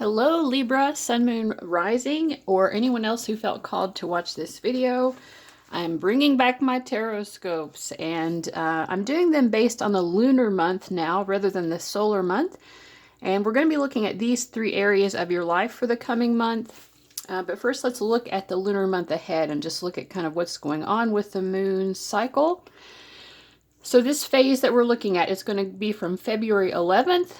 Hello Libra, Sun, Moon, Rising, or anyone else who felt called to watch this video. I'm bringing back my Tarotscopes, and I'm doing them based on the lunar month now rather than the solar month. And we're going to be looking at these three areas of your life for the coming month. But first, let's look at the lunar month ahead and just look at kind of what's going on with the moon cycle. So this phase that we're looking at is going to be from February 11th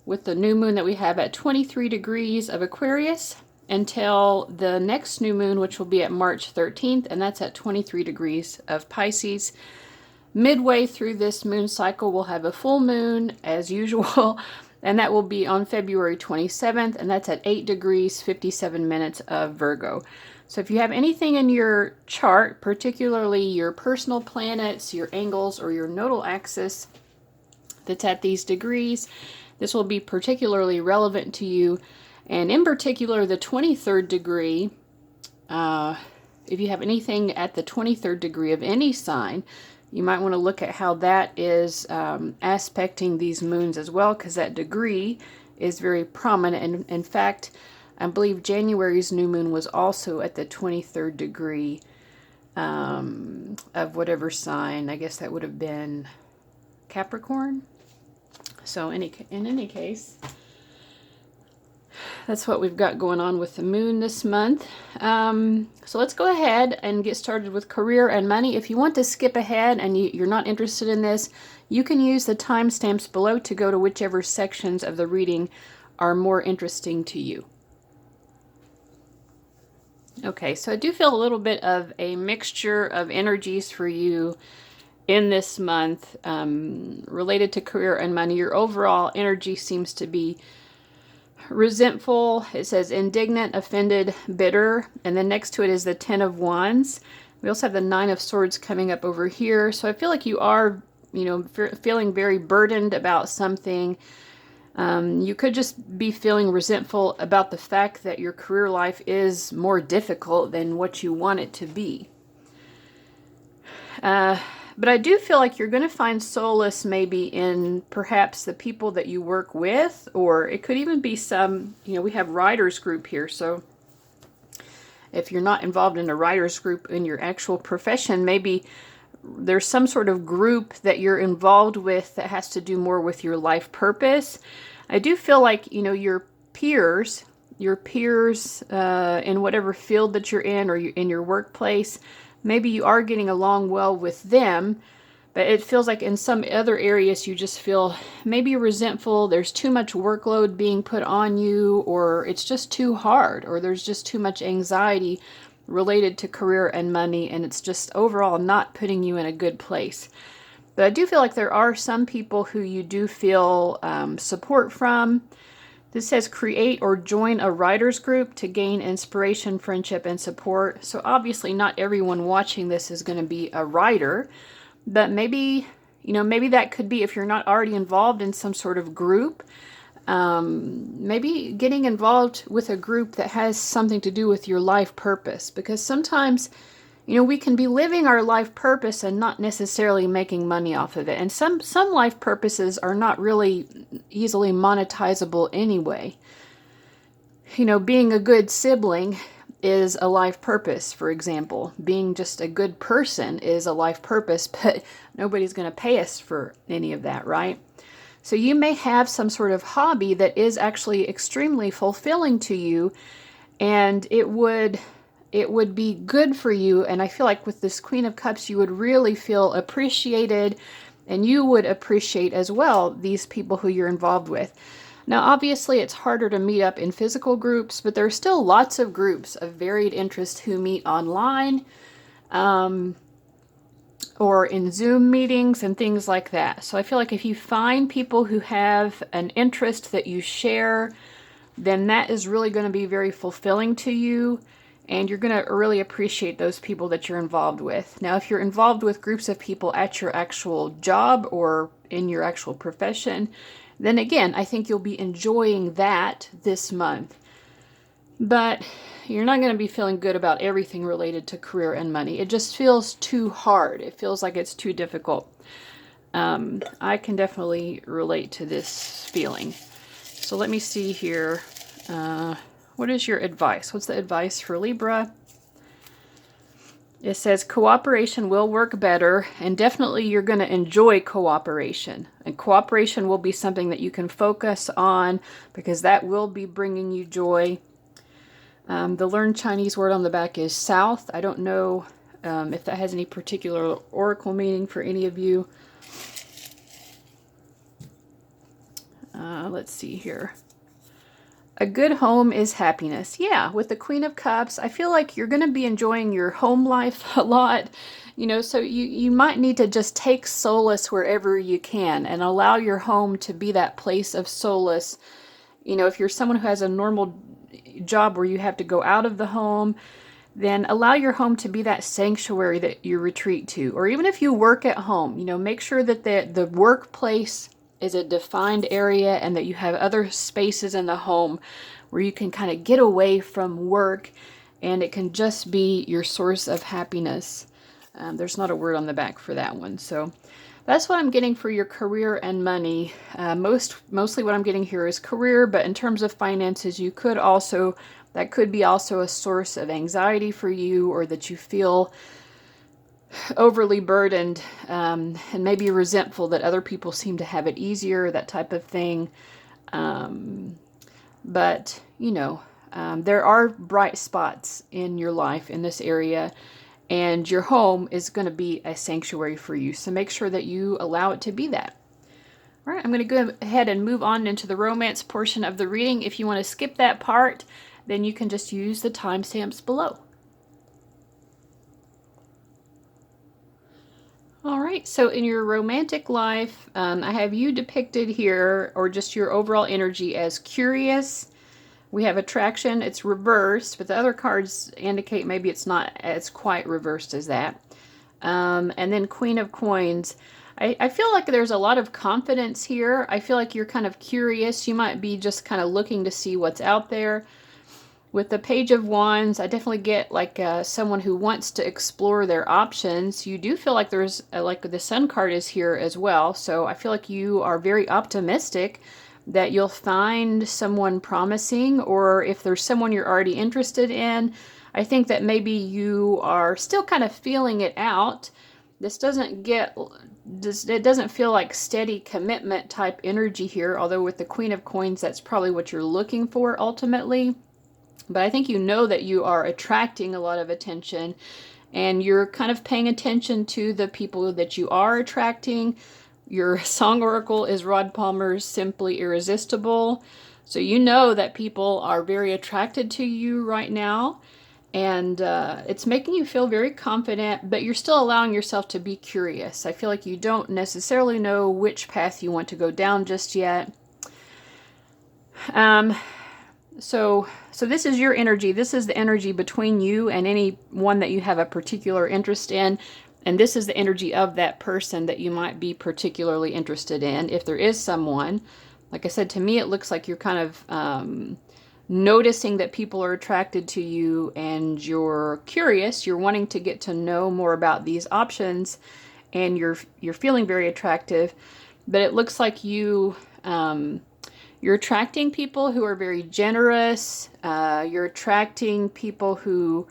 with the new moon that we have at 23 degrees of Aquarius until the next new moon, which will be at March 13th, and that's at 23 degrees of Pisces. Midway through this moon cycle, we'll have a full moon as usual, and that will be on February 27th, and that's at 8 degrees 57 minutes of Virgo. So if you have anything in your chart, particularly your personal planets, your angles, or your nodal axis that's at these degrees, this will be particularly relevant to you. And in particular, the 23rd degree, if you have anything at the 23rd degree of any sign, you might want to look at how that is aspecting these moons as well, because that degree is very prominent. And in fact, I believe January's new moon was also at the 23rd degree of whatever sign. I guess that would have been Capricorn. So in any case, that's what we've got going on with the moon this month. So let's go ahead and get started with career and money. If you want to skip ahead and you're not interested in this, you can use the timestamps below to go to whichever sections of the reading are more interesting to you. Okay, so I do feel a little bit of a mixture of energies for you in this month related to career and money. Your overall energy seems to be resentful. It says indignant, offended, bitter, and then next to it is the 10 of Wands. We also have the 9 of Swords coming up over here. So I feel like you are, feeling very burdened about something. You could just be feeling resentful about the fact that your career life is more difficult than what you want it to be. But I do feel like you're going to find solace maybe in perhaps the people that you work with, or it could even be some, we have writers group here. So if you're not involved in a writers group in your actual profession, maybe there's some sort of group that you're involved with that has to do more with your life purpose. I do feel like, your peers in whatever field that you're in or in your workplace, maybe you are getting along well with them, but it feels like in some other areas you just feel maybe resentful. There's too much workload being put on you, or it's just too hard, or there's just too much anxiety related to career and money, and it's just overall not putting you in a good place. But I do feel like there are some people who you do feel support from. This says create or join a writers group to gain inspiration, friendship, and support. So obviously not everyone watching this is going to be a writer, but maybe that could be, if you're not already involved in some sort of group, maybe getting involved with a group that has something to do with your life purpose. Because sometimes, we can be living our life purpose and not necessarily making money off of it. And some life purposes are not really easily monetizable anyway. Being a good sibling is a life purpose, for example. Being just a good person is a life purpose, but nobody's going to pay us for any of that, right? So you may have some sort of hobby that is actually extremely fulfilling to you, and it would be good for you. And I feel like with this Queen of Cups, you would really feel appreciated, and you would appreciate as well these people who you're involved with. Now, obviously, it's harder to meet up in physical groups, but there are still lots of groups of varied interest who meet online or in Zoom meetings and things like that. So I feel like if you find people who have an interest that you share, then that is really going to be very fulfilling to you. And you're going to really appreciate those people that you're involved with. Now, if you're involved with groups of people at your actual job or in your actual profession, then again, I think you'll be enjoying that this month. But you're not going to be feeling good about everything related to career and money. It just feels too hard. It feels like it's too difficult. I can definitely relate to this feeling. So let me see here. What is your advice? What's the advice for Libra? It says cooperation will work better, and definitely you're going to enjoy cooperation. And cooperation will be something that you can focus on because that will be bringing you joy. The learned Chinese word on the back is south. I don't know if that has any particular oracle meaning for any of you. Let's see here. A good home is happiness. Yeah, with the Queen of Cups, I feel like you're going to be enjoying your home life a lot. You know, so you might need to just take solace wherever you can and allow your home to be that place of solace. You know, if you're someone who has a normal job where you have to go out of the home, then allow your home to be that sanctuary that you retreat to. Or even if you work at home, you know, make sure that the workplace is a defined area and that you have other spaces in the home where you can kind of get away from work and it can just be your source of happiness. There's not a word on the back for that one. So that's what I'm getting for your career and money. Mostly what I'm getting here is career, but in terms of finances, that could be also a source of anxiety for you, or that you feel overly burdened and maybe resentful that other people seem to have it easier, that type of thing. But, you know, there are bright spots in your life in this area, and your home is going to be a sanctuary for you. So make sure that you allow it to be that. All right, I'm going to go ahead and move on into the romance portion of the reading. If you want to skip that part, then you can just use the timestamps below. All right, so in your romantic life, I have you depicted here, or just your overall energy, as curious. We have attraction, it's reversed, but the other cards indicate maybe it's not as quite reversed as that. And then Queen of Coins. I feel like there's a lot of confidence here. I feel like you're kind of curious. You might be just kind of looking to see what's out there. With the Page of Wands, I definitely get like someone who wants to explore their options. You do feel like there's, like the Sun card is here as well. So I feel like you are very optimistic that you'll find someone promising, or if there's someone you're already interested in, I think that maybe you are still kind of feeling it out. It doesn't feel like steady commitment type energy here, although with the Queen of Coins, that's probably what you're looking for ultimately. But I think you know that you are attracting a lot of attention, and you're kind of paying attention to the people that you are attracting. Your song oracle is Rod Palmer's Simply Irresistible. So you know that people are very attracted to you right now, and it's making you feel very confident, but you're still allowing yourself to be curious. I feel like you don't necessarily know which path you want to go down just yet. So this is your energy. This is the energy between you and anyone that you have a particular interest in. And this is the energy of that person that you might be particularly interested in. If there is someone, like I said, to me, it looks like you're kind of noticing that people are attracted to you, and you're curious. You're wanting to get to know more about these options, and you're feeling very attractive. But it looks like you're attracting people who are very generous. You're attracting people who,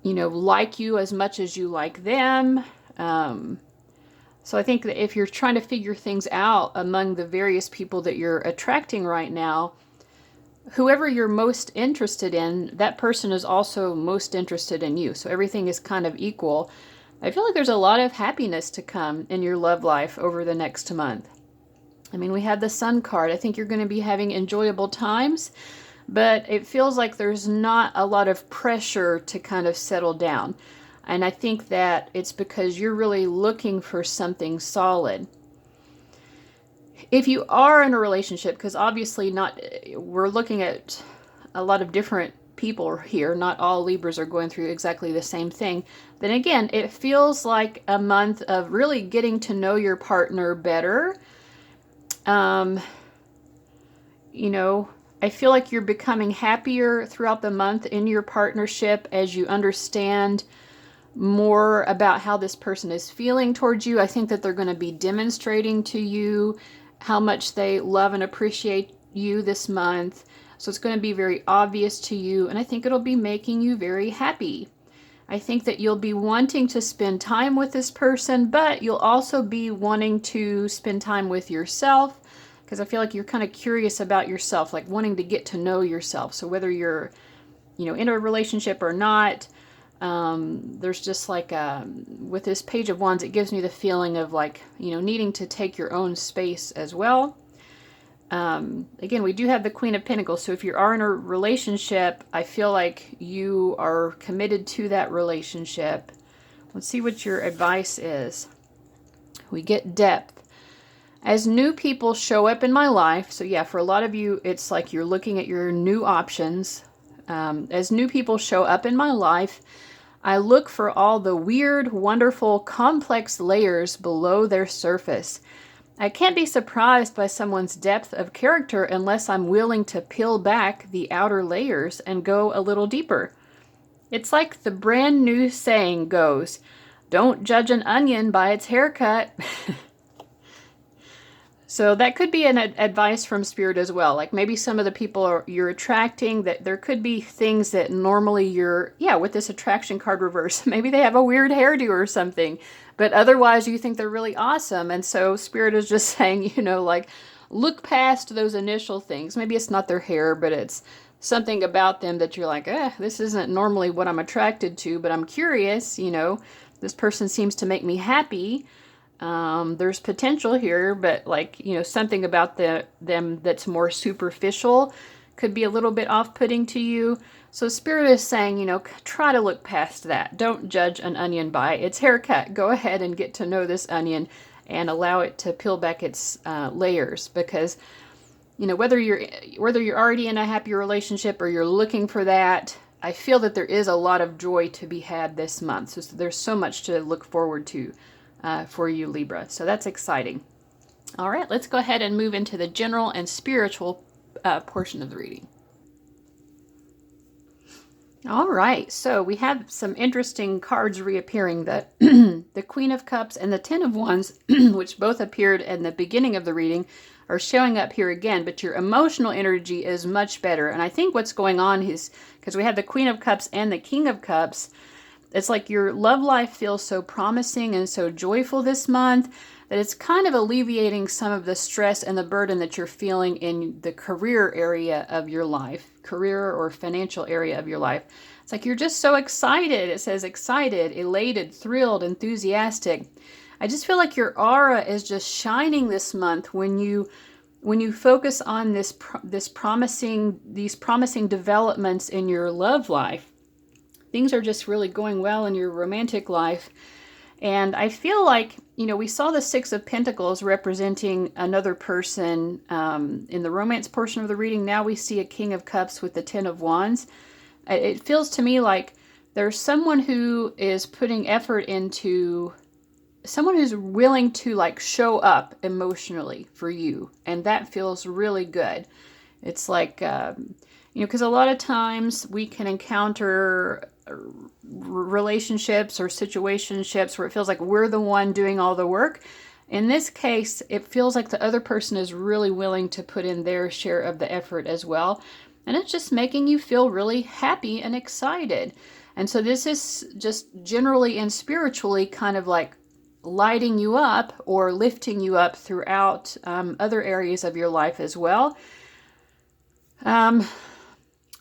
you know, like you as much as you like them. So I think that if you're trying to figure things out among the various people that you're attracting right now, whoever you're most interested in, that person is also most interested in you. So everything is kind of equal. I feel like there's a lot of happiness to come in your love life over the next month. I mean, we have the Sun card. I think you're going to be having enjoyable times, but it feels like there's not a lot of pressure to kind of settle down. And I think that it's because you're really looking for something solid. If you are in a relationship, because obviously we're looking at a lot of different people here, not all Libras are going through exactly the same thing, then again, it feels like a month of really getting to know your partner better. You know, I feel like you're becoming happier throughout the month in your partnership as you understand more about how this person is feeling towards you. I think that they're going to be demonstrating to you how much they love and appreciate you this month. So it's going to be very obvious to you, and I think it'll be making you very happy. I think that you'll be wanting to spend time with this person, but you'll also be wanting to spend time with yourself, because I feel like you're kind of curious about yourself, like wanting to get to know yourself. So whether you're, in a relationship or not, there's just like, with this Page of Wands, it gives me the feeling of like, needing to take your own space as well. Again, we do have the Queen of Pentacles, so if you are in a relationship, I feel like you are committed to that relationship. Let's see what your advice is. We get depth. As new people show up in my life, so yeah, for a lot of you, it's like you're looking at your new options. As new people show up in my life, I look for all the weird, wonderful, complex layers below their surface. I can't be surprised by someone's depth of character unless I'm willing to peel back the outer layers and go a little deeper. It's like the brand new saying goes, don't judge an onion by its haircut. So that could be an advice from Spirit as well. Like maybe some of the people you're attracting, that there could be things that normally with this attraction card reverse, maybe they have a weird hairdo or something, but otherwise you think they're really awesome. And so Spirit is just saying, like look past those initial things. Maybe it's not their hair, but it's something about them that you're like, this isn't normally what I'm attracted to, but I'm curious, this person seems to make me happy. There's potential here, but like, something about them that's more superficial could be a little bit off-putting to you. So Spirit is saying, try to look past that. Don't judge an onion by its haircut. Go ahead and get to know this onion and allow it to peel back its layers, because whether you're already in a happy relationship or you're looking for that, I feel that there is a lot of joy to be had this month. So there's so much to look forward to for you, Libra. So that's exciting. All right, let's go ahead and move into the general and spiritual portion of the reading. All right, so we have some interesting cards reappearing. The Queen of Cups and the Ten of Wands, which both appeared in the beginning of the reading, are showing up here again, but your emotional energy is much better. And I think what's going on is, because we have the Queen of Cups and the King of Cups, it's like your love life feels so promising and so joyful this month that it's kind of alleviating some of the stress and the burden that you're feeling in the career area of your life, career or financial area of your life. It's like you're just so excited. It says excited, elated, thrilled, enthusiastic. I just feel like your aura is just shining this month when you focus on these promising developments in your love life. Things are just really going well in your romantic life. And I feel like, we saw the Six of Pentacles representing another person in the romance portion of the reading. Now we see a King of Cups with the Ten of Wands. It feels to me like there's someone who is putting effort into, someone who's willing to like show up emotionally for you. And that feels really good. It's like, because a lot of times we can encounter relationships or situationships where it feels like we're the one doing all the work. In this case, it feels like the other person is really willing to put in their share of the effort as well. And it's just making you feel really happy and excited. And so this is just generally and spiritually kind of like lighting you up or lifting you up throughout other areas of your life as well.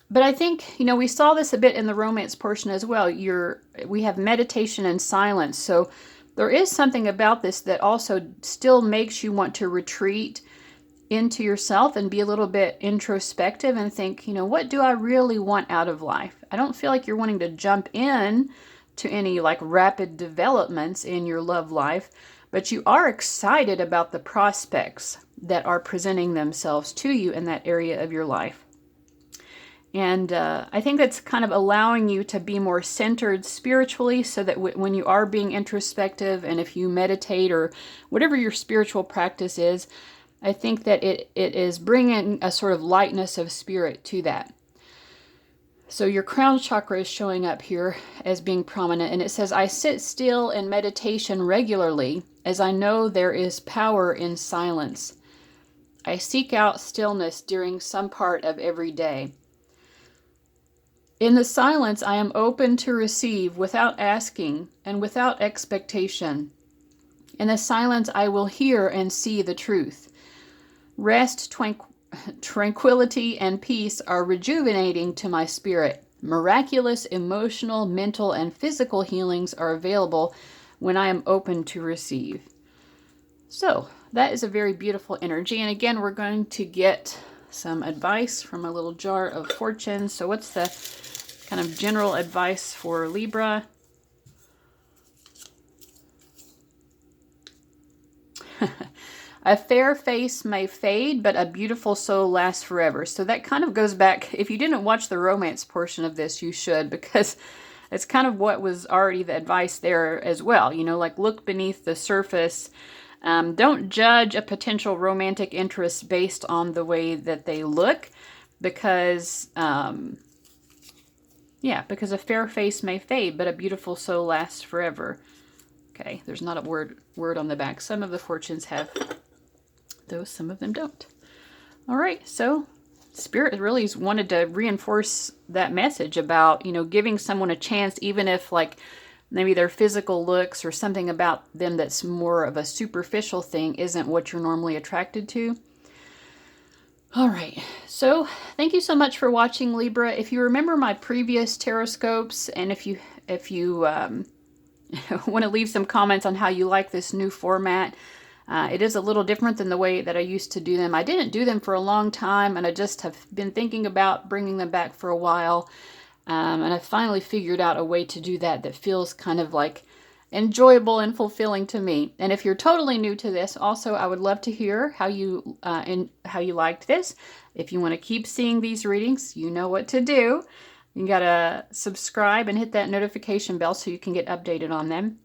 But I think, we saw this a bit in the romance portion as well. We have meditation and silence. So there is something about this that also still makes you want to retreat into yourself and be a little bit introspective and think, what do I really want out of life? I don't feel like you're wanting to jump in to any like rapid developments in your love life, but you are excited about the prospects that are presenting themselves to you in that area of your life. And I think that's kind of allowing you to be more centered spiritually, so that when you are being introspective and if you meditate or whatever your spiritual practice is, I think that it is bringing a sort of lightness of spirit to that. So your crown chakra is showing up here as being prominent, and it says, I sit still in meditation regularly as I know there is power in silence. I seek out stillness during some part of every day. In the silence, I am open to receive without asking and without expectation. In the silence, I will hear and see the truth. Rest, tranquility, and peace are rejuvenating to my spirit. Miraculous emotional, mental, and physical healings are available when I am open to receive. So, that is a very beautiful energy. And again, we're going to get some advice from a little jar of fortune. So what's the kind of general advice for Libra? A fair face may fade, but a beautiful soul lasts forever. So that kind of goes back, if you didn't watch the romance portion of this, you should, because it's kind of what was already the advice there as well. You know, like look beneath the surface. Don't judge a potential romantic interest based on the way that they look, because, because a fair face may fade, but a beautiful soul lasts forever. Okay, there's not a word on the back. Some of the fortunes have those, some of them don't. All right, so Spirit really wanted to reinforce that message about, you know, giving someone a chance, even if like maybe their physical looks or something about them that's more of a superficial thing isn't what you're normally attracted to. All right, so thank you so much for watching, Libra. If you remember my previous Tarotscopes, and if you want to leave some comments on how you like this new format, it is a little different than the way that I used to do them. I didn't do them for a long time, and I just have been thinking about bringing them back for a while. And I finally figured out a way to do that feels kind of like enjoyable and fulfilling to me. And if you're totally new to this, also I would love to hear how you liked this. If you want to keep seeing these readings, you know what to do. You gotta subscribe and hit that notification bell so you can get updated on them.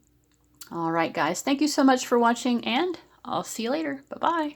All right, guys, thank you so much for watching, and I'll see you later. Bye-bye.